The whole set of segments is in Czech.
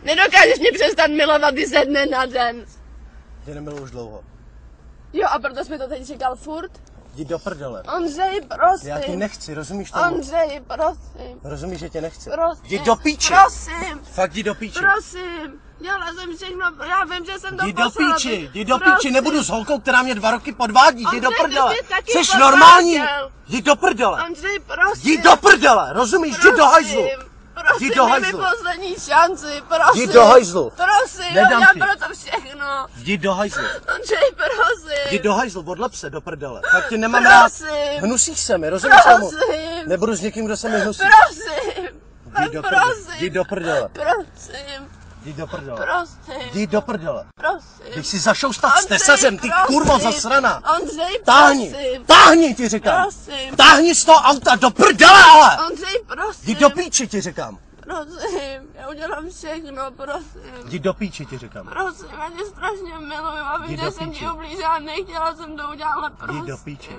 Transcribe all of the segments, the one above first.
Nedokážeš mě přestat milovat i ze dne na den. Tě nemiluji už dlouho. Jo, a proto jsme to teď říkal furt? Jdi do prdele. Ondřej, prosím. Já tě nechci, rozumíš tomu? Ondřej, prosím. Rozumíš, že tě nechci? Prosím. Jdi do píči. Prosím. Fakt jdi do píči. Prosím. Dělala jsem všechno, já vím, že jsem to Jdi do poslala. píči, jdi do píči, nebudu s holkou, která mě 2 roky podvádí, jdi do Ondřej, prdele. ty jsi taky Jsi podváděl. normální, jdi do prdele. Ondřej, prosím. Jdi do prdele, rozumíš, jdi do hajzlu. Prosím, Jdi do dej mi hajzlu. poslední šanci, prosím. Jdi do hajzlu. Prosím, Nedám já ti. pro to všechno. Jdi do hajzlu. Ondřej, prosím. Jdi do hajzlu, odlep se do prdele. Tak tě nemám rád. Prosím. Hnusíš se mi, rozumíš tomu? Prosím. Nebudu s někým, kdo se mi hnusí. Prosím. Jdi do prdele. Prosím. Jdi do prdele. Prosím. Jdi do prdele. Prosím. Jdi do prdele. Prosím. Když si zašoustat s Ondřej, tesařem, ty prosím. kurvo zasraná. Ondřej, Táhni, prosím. táhni ti říkám. Prosím. Táhni z toho auta do prdele, ale. Ondřej, prosím. Jdi do píči ti říkám. Prosím, já udělám všechno, prosím. Jdi do píči ti říkám. Prosím, já tě strašně miluju a Jdi vím, do že jsem píči. ti ublížila, nechtěla jsem to udělat, ale prosím. Jdi do píči.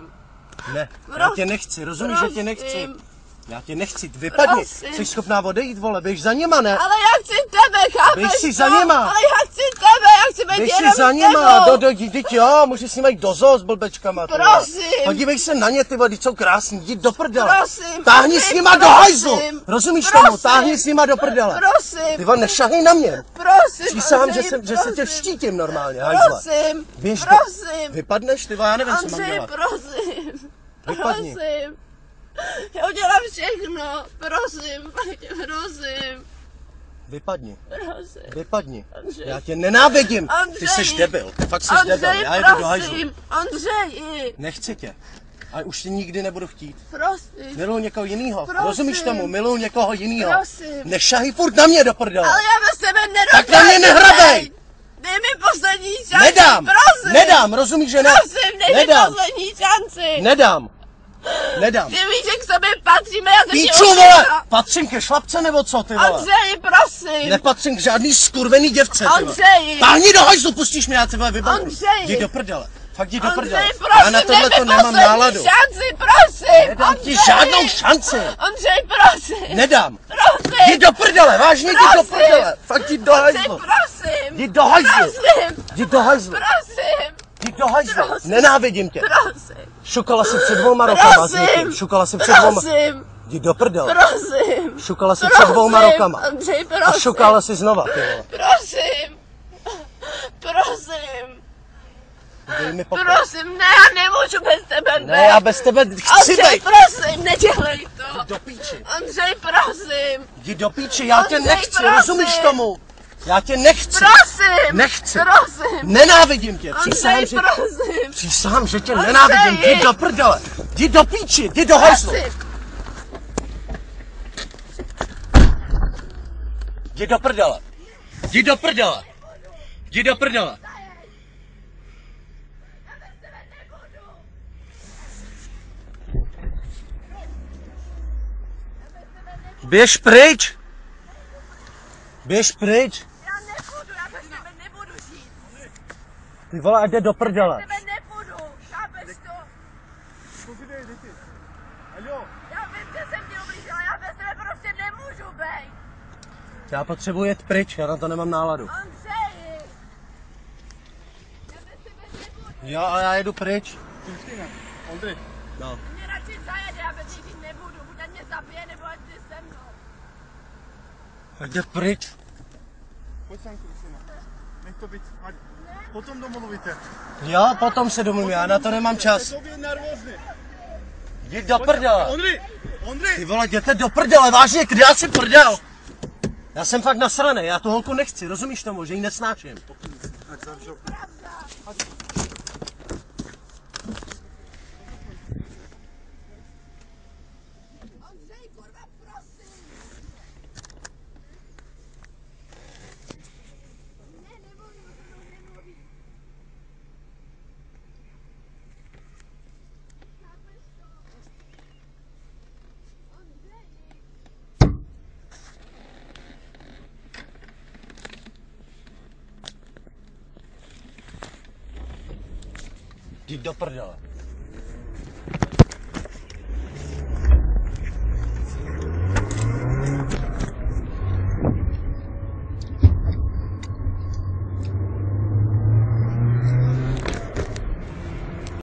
Ne, já Prosím. tě nechci, rozumíš, že tě nechci. Prosím. Já tě nechci, vypadni. Prosím. Jsi schopná odejít, vole, běž za nima, ne? Ale já chci tebe, chápeš Běž si to? za nima. Ale já chci tebe, já chci být Běž jenom si za s nima, tebou. jdi jo, můžeš s nimi jít do zoo s blbečkama. ty vole. Prosím. Podívej se na ně, ty vole, jsou krásní, jdi do prdele. Prosím, Táhni s prosím, nima do prosím. hajzlu, rozumíš tomu, Prosím. táhni s nima do prdele. Prosím. Ty vole, nešahej na mě. Prosím, Přísahám, Ondřej, že se tě prosím. štítím normálně, hajzle. Prosím, Běž do... prosím. Vypadneš, ty vole, já nevím, co mám Ondřej, dělat. prosím. Vypadni. Prosím. Já udělám všechno. Prosím, prosím. Vypadni, Prosím. vypadni. Ondřej. Já tě nenávidím. Ty Ondřej. jsi debil, ty fakt jsi debil, Ondřej, já jdu do hajzlu. prosím. Ondřej, Nechci tě. A už tě nikdy nebudu chtít. prosím. Miluju někoho jinýho. Prosím. Rozumíš tomu? Miluju někoho jinýho. Prosím. Nešahej furt na mě do prdele. Ale já bez tebe nedokážu. Tak na mě nehrabej. Dej mi poslední šanci. Nedám. Prosím. Nedám, rozumíš, že ne? Prosím, dej mi Nedám. poslední šanci. Nedám. Nedám. Ty víš, že k sobě patříme, já jsem ti Píču, vole! uvěřila. Patřím ke šlapce nebo co, ty vole? Ondřej, prosím. Nepatřím k žádný skurvený děvce, ty vole. Ondřej. Táhni do hajzlu, pustíš mě, já tebe vybavu. Ondřej. Jdi do prdele. Fakt jdi do prdele. Ondřej, prosím, Já na tohle to dej mi nemám poslední náladu. šanci, prosím. Nedám ti Ondřej. žádnou šanci. Ondřej, prosím. Nedám. Prosím. Jdi do prdele, vážně jdi do Prosím. prdele. Fakt jdi do Ondřej, hajzlu. prosím. Jdi do hajzlu. Prosím. Jdi do hajzlu. Prosím. Jdi do hajzlu. Prosím. Nenávidím tě. Prosím. Šukala si před 2 rokama s Prosím. někým. Šukala si před 2. Prosím. Jdi do prdele. Prosím. Šukala si před 2 rokama. Ondřej, prosím. A šukala si znova, ty vole. Prosím. Prosím. Dej mi pokoj. Prosím, ne, já nemůžu bez tebe být. Ne, já bez tebe chci Ondřej, být. prosím, nedělej to. Do píči. Ondřej, prosím. Jdi do píči, já tě Ondřej, nechci, prosím. rozumíš tomu? Já tě nechci. Prosím. Nechci. Prosím. Nenávidím tě. Přísahám, Ondřej, že... prosím. Přísahám, že tě Ondřej. nenávidím. Jdi do prdele. Jdi do píči, jdi do hajzlu. Prosím. Jdi do prdele. Jdi do prdele. Jdi do prdele. Běž pryč. Běž pryč. Já nebudu, já bez tebe nebudu žít. Ty vole, ať jde do prdele. Bez tebe nebudu, chápeš to? Já vím, že jsem ti ublížila, já bez tebe prostě nemůžu být. Já potřebuji jet pryč, já na to nemám náladu. Ondřej. Já bez tebe nebudu. Jo, ale já jedu pryč. Ondřej, No. Mě radši zajede, já bez něj žít nebudu. Buď ať mě zabije, nebo ať jsi se mnou. Ať jde pryč. pojď sem, syna. Nech to být, ať potom domluvíte. Jo, potom se domluvím, já na to nemám čas. To být nervózny. Jdi do prdele. Ondřej, Ondřej. Ty vole, jděte do prdele, vážně, kde já si prdel? Já jsem fakt nasranej, já tu holku nechci, rozumíš tomu, že ji nesnáším. Ať zavřou. Ondřej, kurva, prosím. Ne, nemluvím, nemluvím. Chápeš to? Ondřej. Jdi do prdele.